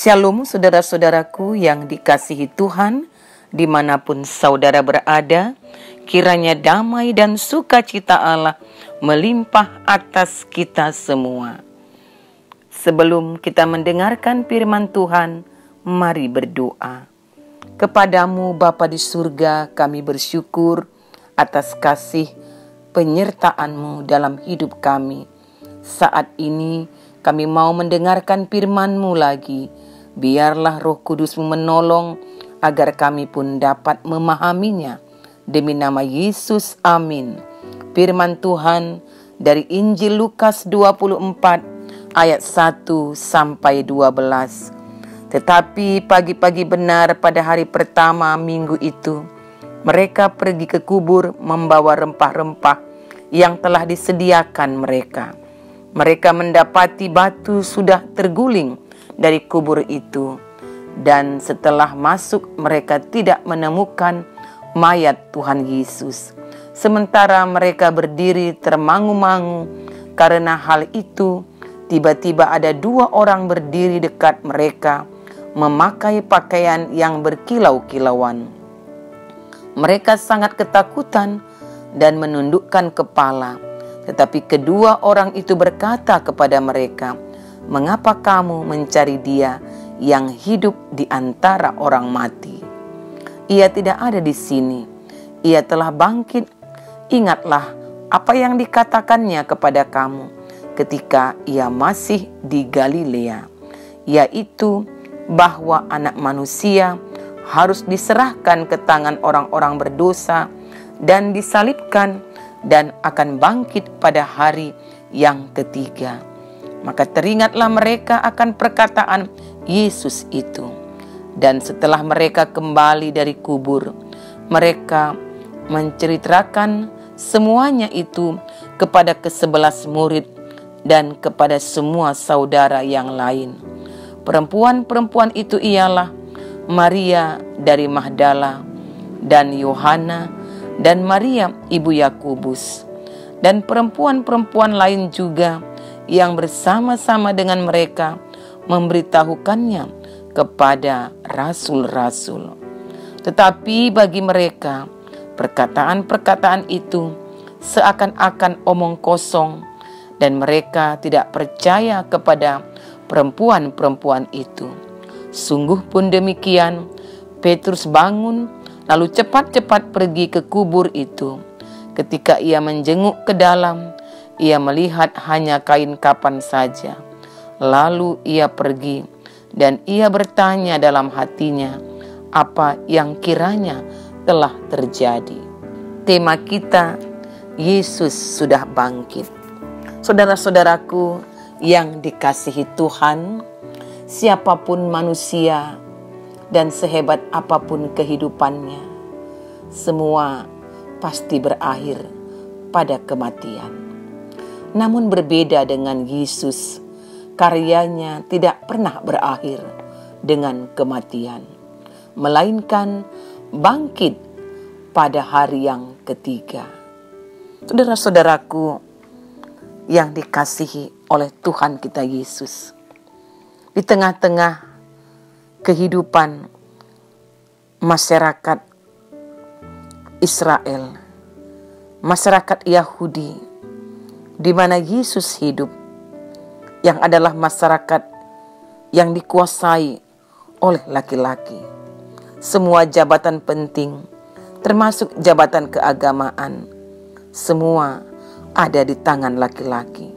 Shalom saudara-saudaraku yang dikasihi Tuhan, dimanapun saudara berada, kiranya damai dan sukacita Allah melimpah atas kita semua. Sebelum kita mendengarkan firman Tuhan, mari berdoa. Kepadamu Bapa di surga, kami bersyukur atas kasih penyertaan-Mu dalam hidup kami. Saat ini kami mau mendengarkan firman-Mu lagi. Biarlah Roh Kudus-Mu menolong agar kami pun dapat memahaminya. Demi nama Yesus, amin. Firman Tuhan dari Injil Lukas 24 ayat 1 sampai 12. Tetapi pagi-pagi benar pada hari pertama minggu itu, mereka pergi ke kubur membawa rempah-rempah yang telah disediakan mereka. Mereka mendapati batu sudah terguling dari kubur itu, dan setelah masuk mereka tidak menemukan mayat Tuhan Yesus. Sementara mereka berdiri termangu-mangu karena hal itu, tiba-tiba ada 2 orang berdiri dekat mereka, memakai pakaian yang berkilau-kilauan. Mereka sangat ketakutan dan menundukkan kepala. Tetapi kedua orang itu berkata kepada mereka, "Mengapa kamu mencari Dia yang hidup di antara orang mati? Ia tidak ada di sini. Ia telah bangkit. Ingatlah apa yang dikatakannya kepada kamu ketika Ia masih di Galilea, yaitu bahwa Anak Manusia harus diserahkan ke tangan orang-orang berdosa dan disalibkan, dan akan bangkit pada hari yang ketiga." Maka teringatlah mereka akan perkataan Yesus itu. Dan setelah mereka kembali dari kubur, mereka menceritakan semuanya itu kepada ke-11 murid dan kepada semua saudara yang lain. Perempuan-perempuan itu ialah Maria dari Magdala, dan Yohana, dan Maria ibu Yakobus, dan perempuan-perempuan lain juga yang bersama-sama dengan mereka memberitahukannya kepada rasul-rasul. Tetapi bagi mereka, perkataan-perkataan itu seakan-akan omong kosong, dan mereka tidak percaya kepada perempuan-perempuan itu. Sungguh pun demikian, Petrus bangun lalu cepat-cepat pergi ke kubur itu. Ketika ia menjenguk ke dalam, ia melihat hanya kain kapan saja. Lalu ia pergi dan ia bertanya dalam hatinya apa yang kiranya telah terjadi. Tema kita, Yesus sudah bangkit. Saudara-saudaraku yang dikasihi Tuhan, siapapun manusia dan sehebat apapun kehidupannya, semua pasti berakhir pada kematian. Namun berbeda dengan Yesus, karyanya tidak pernah berakhir dengan kematian, melainkan bangkit pada hari yang ketiga. Saudara-saudaraku yang dikasihi oleh Tuhan kita Yesus, di tengah-tengah kehidupan masyarakat Israel, masyarakat Yahudi, di mana Yesus hidup, yang adalah masyarakat yang dikuasai oleh laki-laki. Semua jabatan penting, termasuk jabatan keagamaan, semua ada di tangan laki-laki.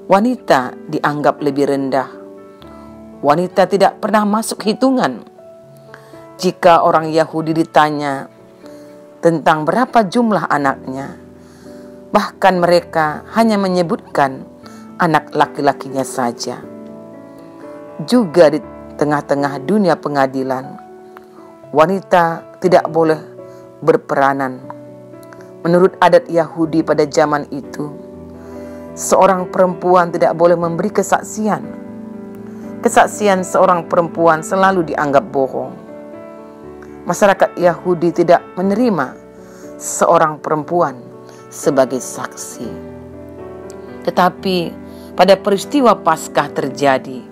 Wanita dianggap lebih rendah. Wanita tidak pernah masuk hitungan. Jika orang Yahudi ditanya tentang berapa jumlah anaknya, bahkan mereka hanya menyebutkan anak laki-lakinya saja. Juga di tengah-tengah dunia pengadilan, wanita tidak boleh berperanan. Menurut adat Yahudi pada zaman itu, seorang perempuan tidak boleh memberi kesaksian. Kesaksian seorang perempuan selalu dianggap bohong. Masyarakat Yahudi tidak menerima seorang perempuan sebagai saksi. Tetapi pada peristiwa Paskah terjadi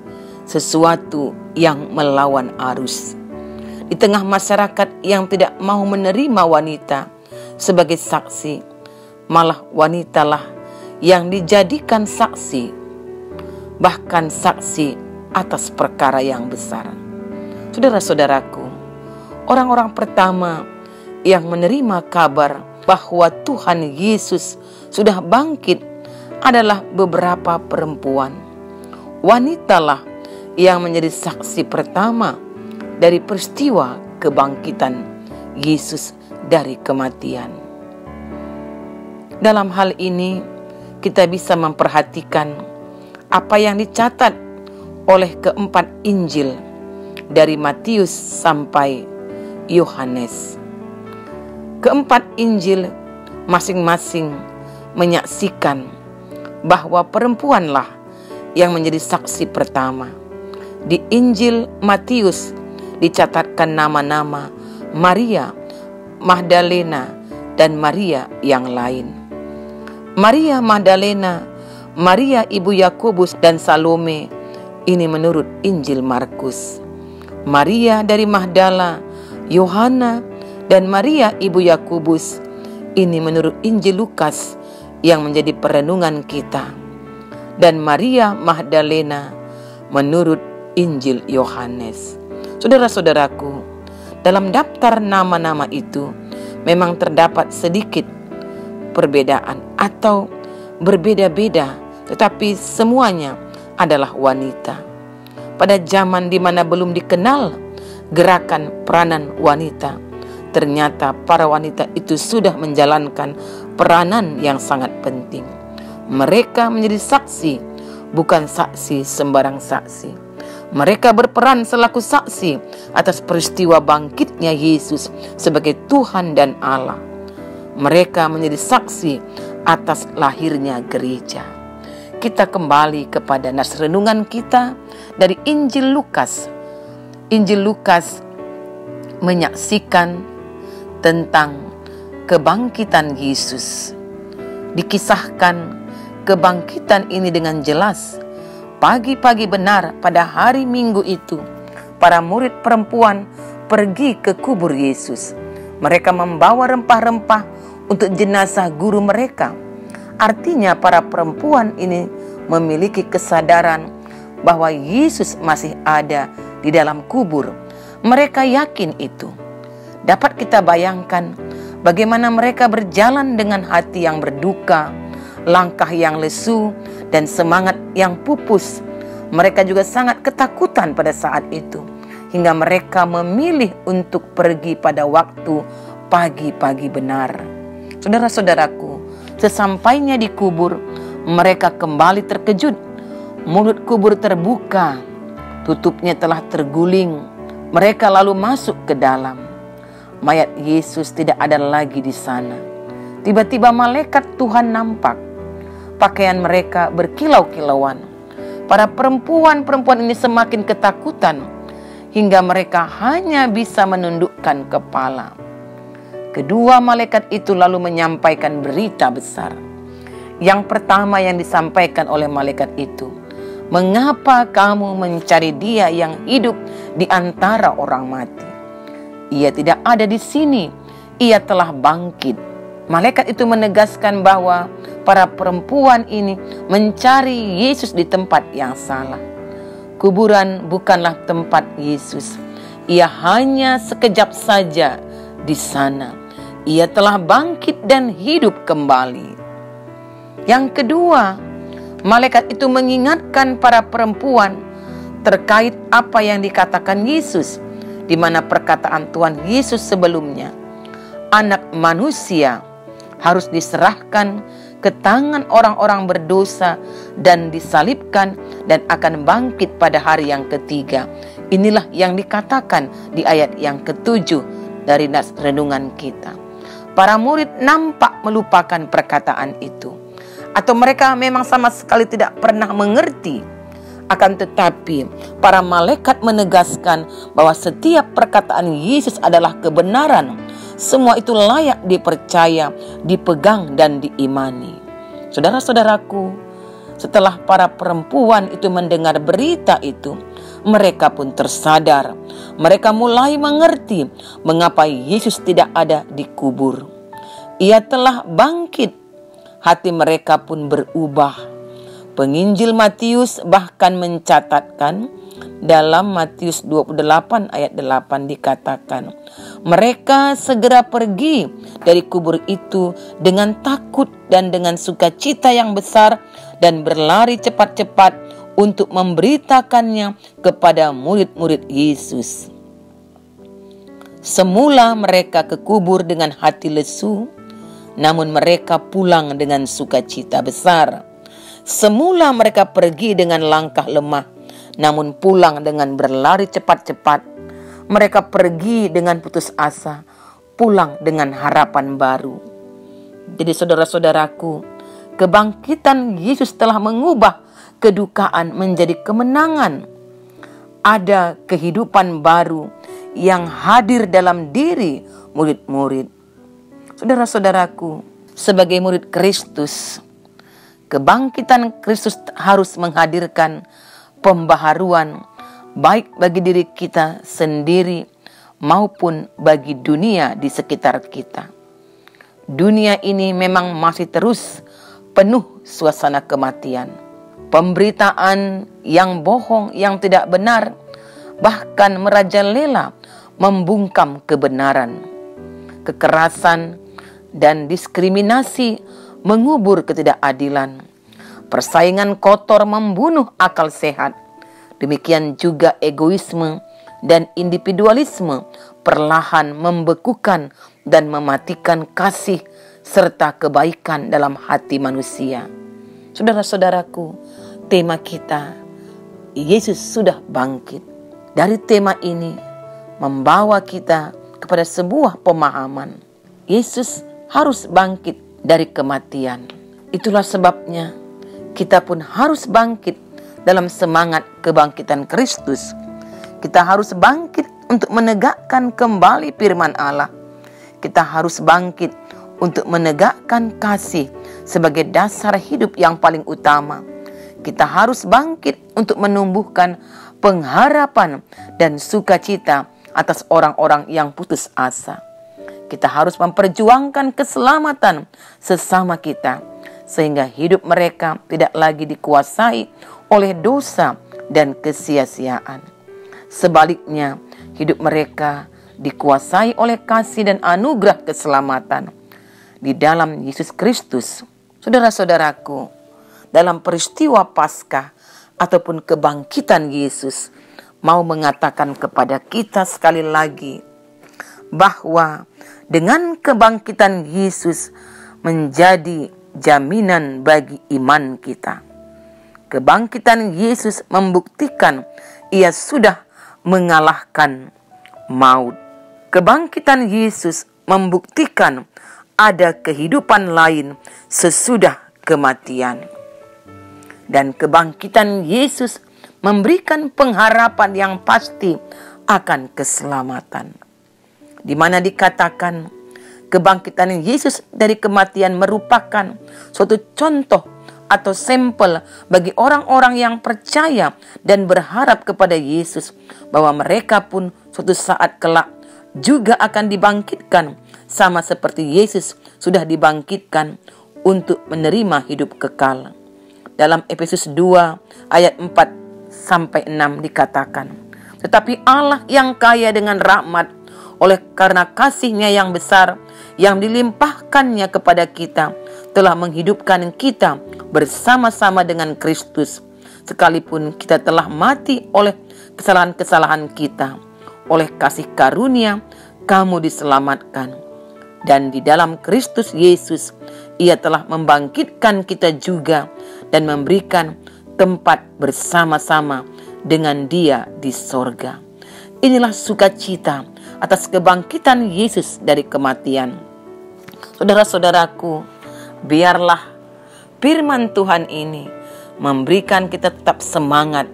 sesuatu yang melawan arus. Di tengah masyarakat yang tidak mau menerima wanita sebagai saksi, malah wanitalah yang dijadikan saksi, bahkan saksi atas perkara yang besar. Saudara-saudaraku, orang-orang pertama yang menerima kabar bahwa Tuhan Yesus sudah bangkit adalah beberapa perempuan. Wanitalah yang menjadi saksi pertama dari peristiwa kebangkitan Yesus dari kematian. Dalam hal ini, kita bisa memperhatikan apa yang dicatat oleh keempat Injil dari Matius sampai Yohanes. Keempat Injil masing-masing menyaksikan bahwa perempuanlah yang menjadi saksi pertama. Di Injil Matius dicatatkan nama-nama Maria Magdalena dan Maria yang lain. Maria Magdalena, Maria ibu Yakobus dan Salome, ini menurut Injil Markus. Maria dari Magdala, Yohana dan Maria ibu Yakobus, ini menurut Injil Lukas yang menjadi perenungan kita. Dan Maria Magdalena menurut Injil Yohanes. Saudara-saudaraku, dalam daftar nama-nama itu memang terdapat sedikit perbedaan atau berbeda-beda, tetapi semuanya adalah wanita. Pada zaman di mana belum dikenal gerakan peranan wanita, ternyata para wanita itu sudah menjalankan peranan yang sangat penting. Mereka menjadi saksi, bukan saksi sembarang saksi. Mereka berperan selaku saksi atas peristiwa bangkitnya Yesus sebagai Tuhan dan Allah. Mereka menjadi saksi atas lahirnya gereja. Kita kembali kepada nas renungan kita dari Injil Lukas. Injil Lukas menyaksikan tentang kebangkitan Yesus. Dikisahkan kebangkitan ini dengan jelas. Pagi-pagi benar pada hari Minggu itu, para murid perempuan pergi ke kubur Yesus. Mereka membawa rempah-rempah untuk jenazah guru mereka. Artinya para perempuan ini memiliki kesadaran bahwa Yesus masih ada di dalam kubur. Mereka yakin itu. Dapat kita bayangkan bagaimana mereka berjalan dengan hati yang berduka, langkah yang lesu, dan semangat yang pupus. Mereka juga sangat ketakutan pada saat itu, hingga mereka memilih untuk pergi pada waktu pagi-pagi benar. Saudara-saudaraku, sesampainya di kubur, mereka kembali terkejut. Mulut kubur terbuka, tutupnya telah terguling. Mereka lalu masuk ke dalam. Mayat Yesus tidak ada lagi di sana. Tiba-tiba malaikat Tuhan nampak. Pakaian mereka berkilau-kilauan. Para perempuan-perempuan ini semakin ketakutan hingga mereka hanya bisa menundukkan kepala. Kedua malaikat itu lalu menyampaikan berita besar. Yang pertama yang disampaikan oleh malaikat itu, "Mengapa kamu mencari Dia yang hidup di antara orang mati? Ia tidak ada di sini, Ia telah bangkit." Malaikat itu menegaskan bahwa para perempuan ini mencari Yesus di tempat yang salah. Kuburan bukanlah tempat Yesus. Ia hanya sekejap saja di sana. Ia telah bangkit dan hidup kembali. Yang kedua, malaikat itu mengingatkan para perempuan terkait apa yang dikatakan Yesus, di mana perkataan Tuhan Yesus sebelumnya, Anak Manusia harus diserahkan ke tangan orang-orang berdosa dan disalibkan dan akan bangkit pada hari yang ketiga. Inilah yang dikatakan di ayat yang ke-7 dari nas renungan kita. Para murid nampak melupakan perkataan itu, atau mereka memang sama sekali tidak pernah mengerti. Akan tetapi para malaikat menegaskan bahwa setiap perkataan Yesus adalah kebenaran. Semua itu layak dipercaya, dipegang dan diimani. Saudara-saudaraku, setelah para perempuan itu mendengar berita itu, mereka pun tersadar. Mereka mulai mengerti mengapa Yesus tidak ada di kubur. Ia telah bangkit. Hati mereka pun berubah. Penginjil Matius bahkan mencatatkan dalam Matius 28 ayat 8 dikatakan, mereka segera pergi dari kubur itu dengan takut dan dengan sukacita yang besar dan berlari cepat-cepat untuk memberitakannya kepada murid-murid Yesus. Semula mereka ke kubur dengan hati lesu, namun mereka pulang dengan sukacita besar. Semula mereka pergi dengan langkah lemah, namun pulang dengan berlari cepat-cepat. Mereka pergi dengan putus asa, pulang dengan harapan baru. Jadi saudara-saudaraku, kebangkitan Yesus telah mengubah kedukaan menjadi kemenangan. Ada kehidupan baru yang hadir dalam diri murid-murid. Saudara-saudaraku, sebagai murid Kristus, kebangkitan Kristus harus menghadirkan pembaharuan baik bagi diri kita sendiri maupun bagi dunia di sekitar kita. Dunia ini memang masih terus penuh suasana kematian. Pemberitaan yang bohong, yang tidak benar, bahkan merajalela membungkam kebenaran. Kekerasan dan diskriminasi mengubur ketidakadilan. Persaingan kotor membunuh akal sehat. Demikian juga egoisme dan individualisme perlahan membekukan dan mematikan kasih serta kebaikan dalam hati manusia. Saudara-saudaraku, tema kita, Yesus sudah bangkit. Dari tema ini membawa kita kepada sebuah pemahaman. Yesus harus bangkit dari kematian. Itulah sebabnya kita pun harus bangkit dalam semangat kebangkitan Kristus. Kita harus bangkit untuk menegakkan kembali firman Allah. Kita harus bangkit untuk menegakkan kasih sebagai dasar hidup yang paling utama. Kita harus bangkit untuk menumbuhkan pengharapan dan sukacita atas orang-orang yang putus asa. Kita harus memperjuangkan keselamatan sesama kita, sehingga hidup mereka tidak lagi dikuasai oleh dosa dan kesia-siaan. Sebaliknya, hidup mereka dikuasai oleh kasih dan anugerah keselamatan di dalam Yesus Kristus. Saudara-saudaraku, dalam peristiwa Paskah ataupun kebangkitan Yesus, mau mengatakan kepada kita sekali lagi bahwa dengan kebangkitan Yesus menjadi jaminan bagi iman kita. Kebangkitan Yesus membuktikan ia sudah mengalahkan maut. Kebangkitan Yesus membuktikan ada kehidupan lain sesudah kematian. Dan kebangkitan Yesus memberikan pengharapan yang pasti akan keselamatan. Di mana dikatakan kebangkitan Yesus dari kematian merupakan suatu contoh atau sampel bagi orang-orang yang percaya dan berharap kepada Yesus, bahwa mereka pun suatu saat kelak juga akan dibangkitkan sama seperti Yesus sudah dibangkitkan untuk menerima hidup kekal. Dalam Efesus 2 ayat 4-6 dikatakan, tetapi Allah yang kaya dengan rahmat oleh karena kasih-Nya yang besar yang dilimpahkannya kepada kita, telah menghidupkan kita bersama-sama dengan Kristus, sekalipun kita telah mati oleh kesalahan-kesalahan kita. Oleh kasih karunia kamu diselamatkan, dan di dalam Kristus Yesus Ia telah membangkitkan kita juga dan memberikan tempat bersama-sama dengan Dia di sorga. Inilah sukacita atas kebangkitan Yesus dari kematian. Saudara-saudaraku, biarlah firman Tuhan ini memberikan kita tetap semangat.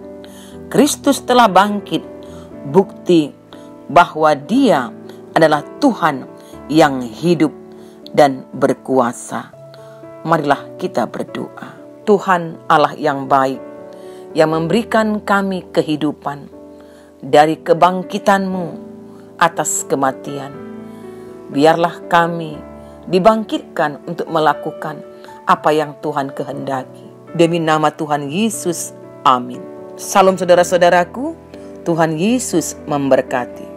Kristus telah bangkit, bukti bahwa Dia adalah Tuhan yang hidup dan berkuasa. Marilah kita berdoa. Tuhan Allah yang baik, yang memberikan kami kehidupan, dari kebangkitan-Mu atas kematian. Biarlah kami dibangkitkan untuk melakukan apa yang Tuhan kehendaki. Demi nama Tuhan Yesus, amin. Salam saudara-saudaraku, Tuhan Yesus memberkati.